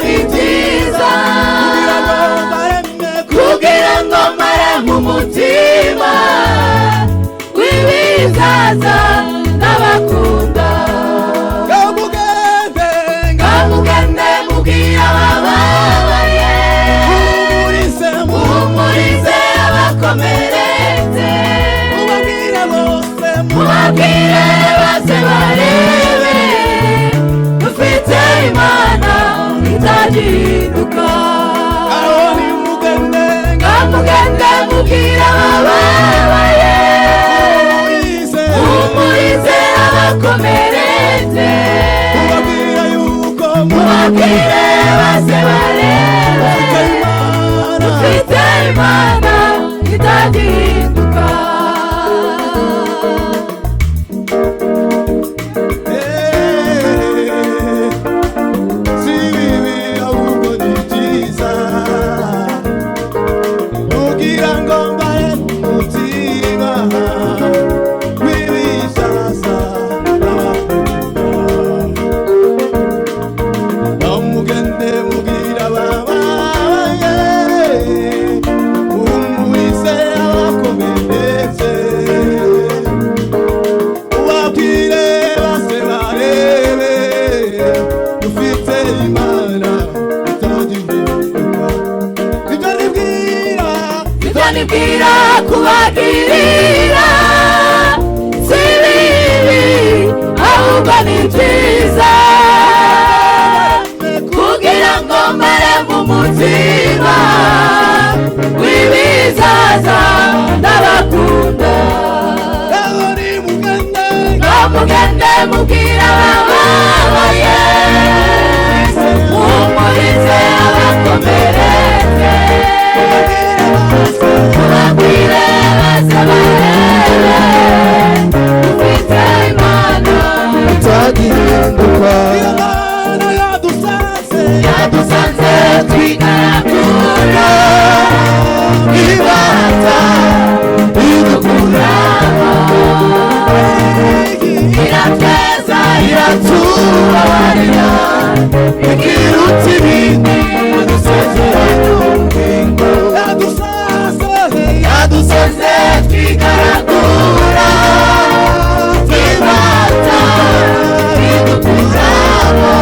ni byiza kugira ngo mare mu mutima w'ibizaza n'abakunda ngamugende mubwira abababaye mumurize abakomeretse mubabwire bose barebe dufite Imana itagihinduka ngamugende mubwira abababaye mumurize abakomeretse mubabwire bose barebe dufite Imana itagihinduka nibwira kubagirira si bibi ahubwo ni byiza kugira ngo mare mu mutima w'ibizaza n'abakunda ngamugende mubwira abababaye mumurize abakomeretse mubabwire bose barebe dufite Imana itagihinduka yadusanze twigaragura ibata idukuramo irateza iratubabarira ikiruta ibindi dusezeranye ubugingo yadusanze twigaragura ibata idukuramo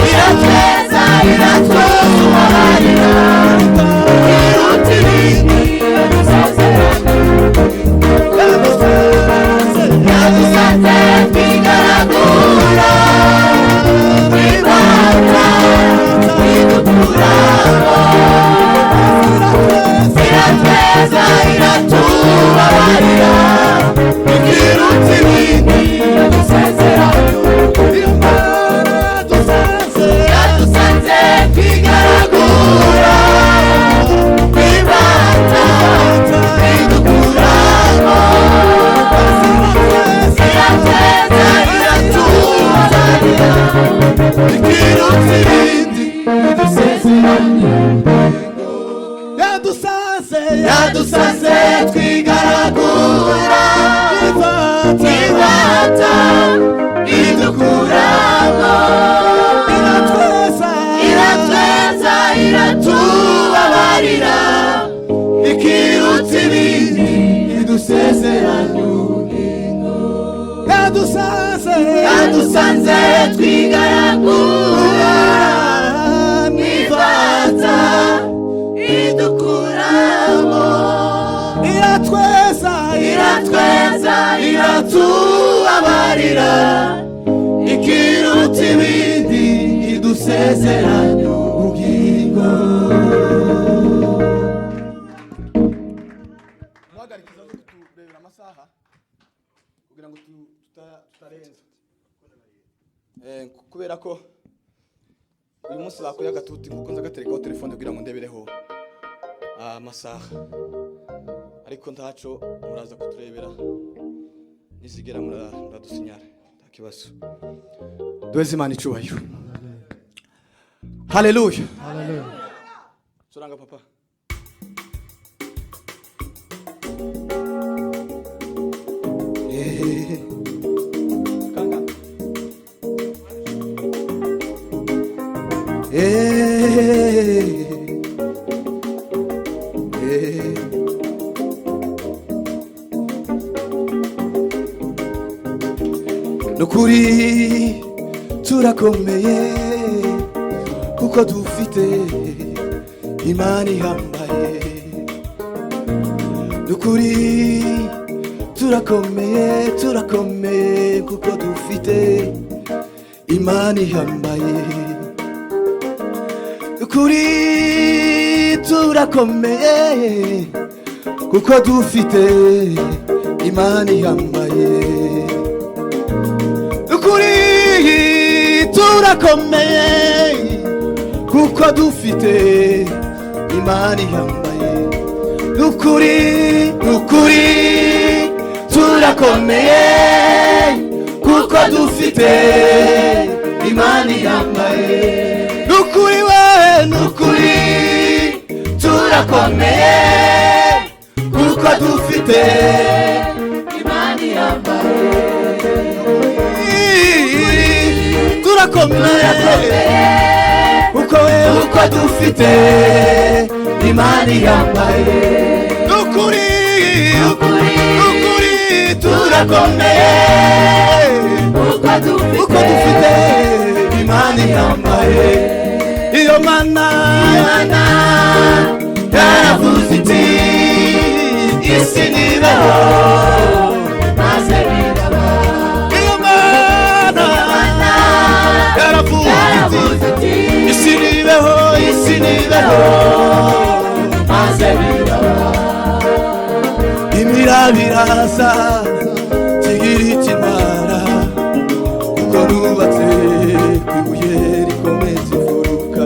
irateza iratubabarira ikiruta ibindi dusezeranye yadusanze twigaragura ibata idukuramo irateza iratubabarira ikiruta ibindi dusezeranye yadusanze twigaragura ibata idukuramo irateza iratubabarira ikiruta ibindi dusezeranye yadusanze twigaragura ibata idukuramo irateza iratubabarira ikiruta ibindi idusezeranye ubugingo yadusanze twigaragura ibata idukuramo iratweza iratubabarira ikiruta ibindi idusezeranye ubugingo muhagarikiza no kuturebera amasaha kugira ngo tutarenza kubera ko uyu munsi bakuye agatuti kuko nza gaterekaho telefone kugira ngo ndebereho amasaha ariko ntaco muraza kuturebera nizigera muradusinyara nta kibazo duheze Imana icubahiro haleluya suranga papa nukuri turakomeye kuko dufite imana ihambaye. Nukuri turakomeye kuko dufite imana ihambaye. Nukuri turakomeye kuko dufite imana ihambaye. Nukuri turakomeye kuko dufite imana ihambaye. Nukuri turakomeye kuko dufite imana ihambaye. Nukuri turakomeye kuko dufite imana ihambaye. Turakomeye kuko dufite imana ihambaye. Nukuri turakomeye kuko dufite imana ihambaye. Iyo mana yaravuze iti isi nibeho maze biraba. Iyo mana yaravuze iti isi nibeho maze biraba. Imiraba iraza kigira ikimara kuko nubatse kwibuye rikomeza imfuruka.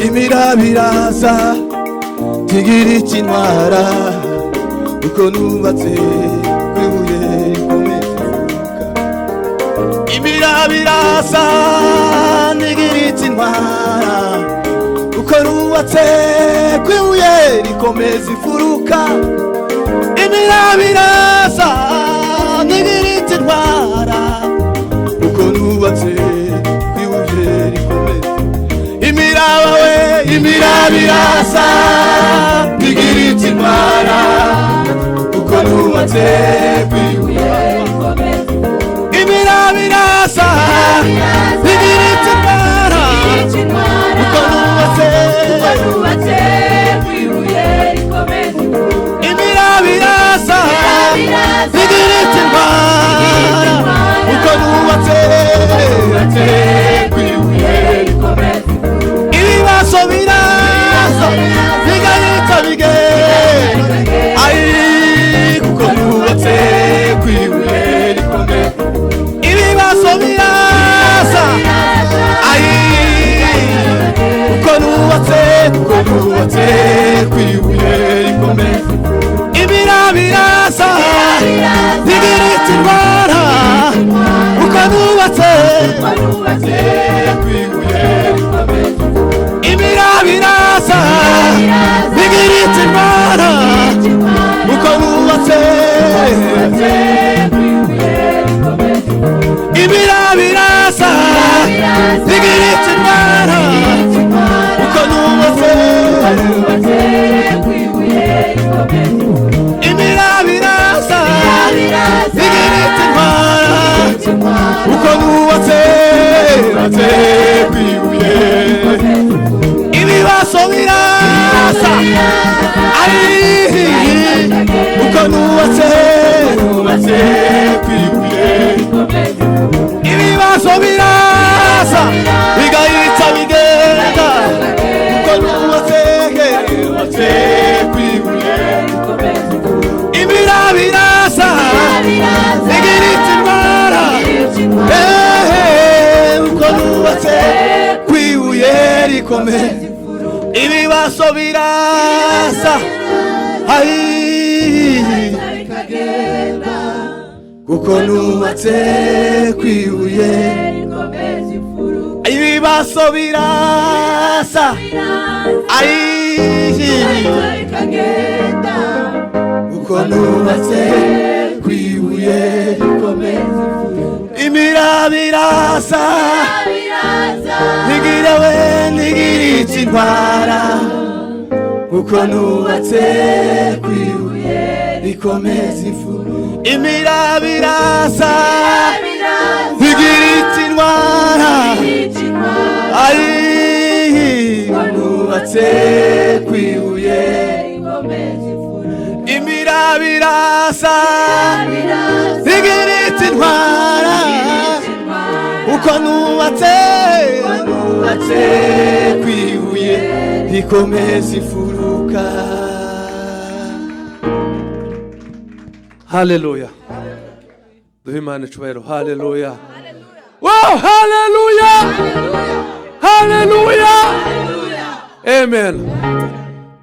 Imiraba iraza kigira ikimara kuko nubatse kwibuye rikomeza imfuruka. Imiraba iraza kigira ikimara kuko nubatse kwibuye rikomeza imfuruka. Imiraba iraza ntigira intwara kuko nubatse kwibuye rikomeza. Imiraba iraza ntigira intwara kuko nubatse kwibuye rikomeza. Imiraba iraza ntigira intwara kuko nubatse kwibuye rikomeza. Imiraba iraza ntigira intwara kuko nubatse kwibuye rikomeza. Ibibazo biraza bigahita bigenda kuko nubatse kwibuye rikomeza. Ibibazo biraza kuko nubatse kwibuye rikomeza. Imiraba iraza ntigira intwara kuko nubatse kwibuye rikomeza. Imiraba iraza ntigira intwara kuko nubatse kwibuye rikomeza. Imiraba iraza ntigira intwara kuko nubatse kwibuye rikomeza. Imiraba iraza ntigira intwara kuko nubatse kwibuye. Ibibazo biraza kuko nubatse kwibuye. Ibibazo biraza bigahita bigenda kuko nubatse kwibuye. Imiraba iraza ntigira intwara kuko nubatse kwibuye rikomeza. Ibibazo biraza kuko nubatse kwibuye. Ibibazo biraza kuko nubatse kwibuye rikomeza. Imiraba iraza ntigira we ntigiritse intwara kuko nubatse kwibuye rikomeza imfuruka imiraba iraza ntigiritse intwara ayi nubatse kwibuye rikomeza imfuruka imiraba iraza ntigiritse intwara kuko nubatse kwibuye rikomeza imfuruka. Haleluya. Duhe Imana icyubahiro. Haleluya. Wow, haleluya. Haleluya. Amen.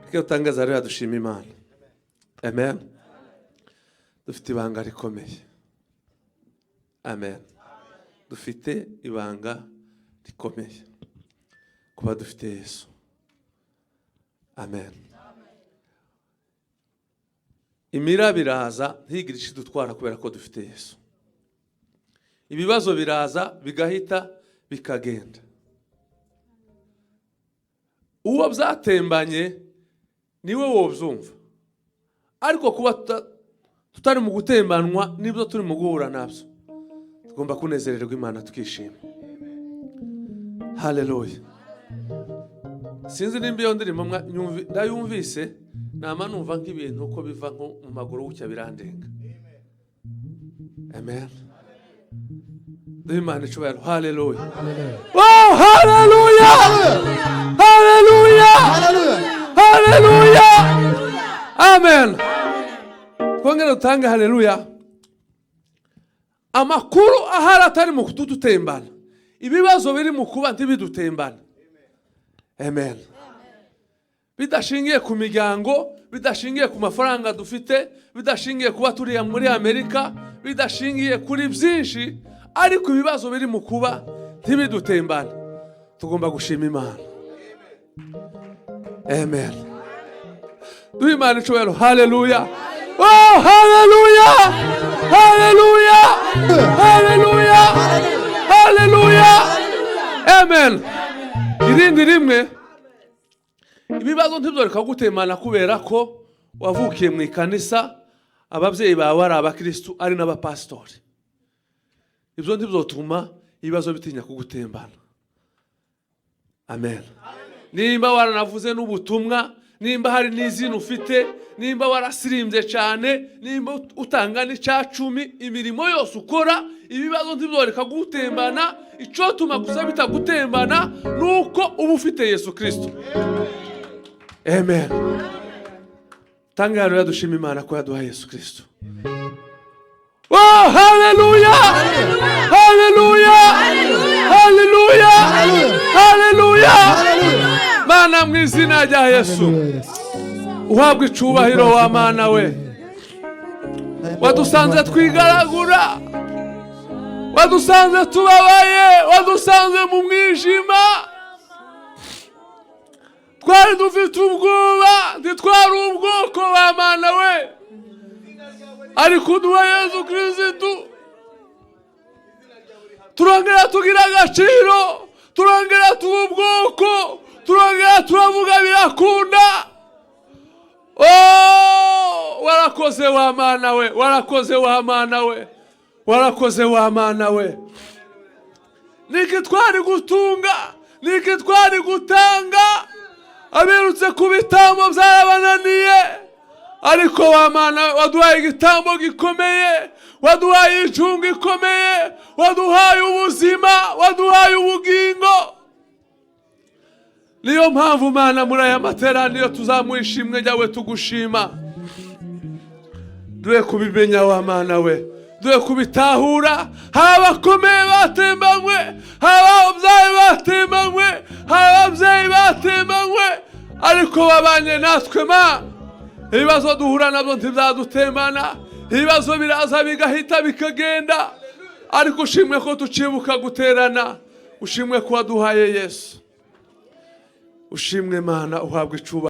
Reka utangaza rero dushima Imana. Amen. Dufite ibanga rikomeye. Amen. Dufite ibanga rikomeye kuba dufite Yesu. Amen. Imiraba biraza ntigire icyo dutwara kubera ko dufite Yesu. Ibibazo biraza bigahita bikagenda. Uwo byatembanye niwe wobyumva. Ariko kuba tutari mu gutembanwa nibyo turi mu guhura nabyo. Tugomba kunezererwa Imana tukishima. Haleluya. Sinzi nimba iyo ndirimbo ndayumvise nama numva nk'ibintu uko biva nko mu maguru gucya birandenga. Amen. Duhe Imana icyubahiro. Haleluya. Wow, haleluya. Haleluya. Haleluya. Amen. Twongere utange haleluya. Amakuru ahari atari mu kututembana. Ibibazo biri mu kuba ntibidutembana. Amen. Bidashingiye ku miryango, bidashingiye ku mafaranga dufite, bidashingiye kuba turi muri Amerika, bidashingiye kuri byinshi, ariko ibibazo biri mu kuba ntibidutembana. Tugomba gushima Imana. Amen. Duhe Imana icyubahiro. Haleluya. Oh, haleluya. Haleluya. Haleluya. Haleluya. Amen. Irindi rimwe, ibibazo ntibyoreka gutemana kubera ko wavukiye mu ikanisa, ababyeyi bawe ari abakristo ari n'abapastori. Ibyo ntibyotuma ibibazo bitinya kugutembana. Amen. Nimba waranavuze n'ubutumwa, nimba hari n'izina ufite, nimba warasirimbye cyane, nimba utanga n'icacumi, imirimo yose ukora, ibibazo ntibyoreka gutembana. Icyo tuma gusa bitagutembana nuko uba ufite Yesu Kristo. Amen. Tangaro yadushima Imana ko yaduha Yesu Kristo. Oh, haleluya. Haleluya. Haleluya. Haleluya. Mana mu izina rya Yesu. Uhabwe icubahiro wa Mana we. Wadusanze twigaragura. Wadusanze tubabaye, wadusanze mu mwijima. Twari dufite ubwoba, ntitwari ubwoko wa Mana we. Ariko uduha Yesu Kristo. Turongera tugira agaciro, turongera tuba ubwoko, turongera turavuga birakunda. Oh, warakoze wa Mana we, warakoze wa Mana we. Warakoze wa Mana we. Niki twari gutunga, niki twari gutanga, aberutse ku bitambo byarabananiye. Ariko wa Mana waduhaye igitambo gikomeye, waduhaye incungu ikomeye, waduhaye ubuzima, waduhaye ubugingo. Niyo mpamvu Mana muri aya materaniro tuzamwishimwe ryawe tugushima. Duhe kubimenya wa Mana we. Duhe kubitahura. Hari abakomeye batembanywe, hari ababyeyi batembanywe, hari ababyeyi batembanywe, ariko babanye natwe ma. Ibibazo duhura nabyo ntibizadutembana. Ibibazo biraza bigahita bikagenda, ariko ushimwe ko tucibuka guterana. Ushimwe ko waduhaye Yesu. Ushimwe Mana, uhabwe icubahiro.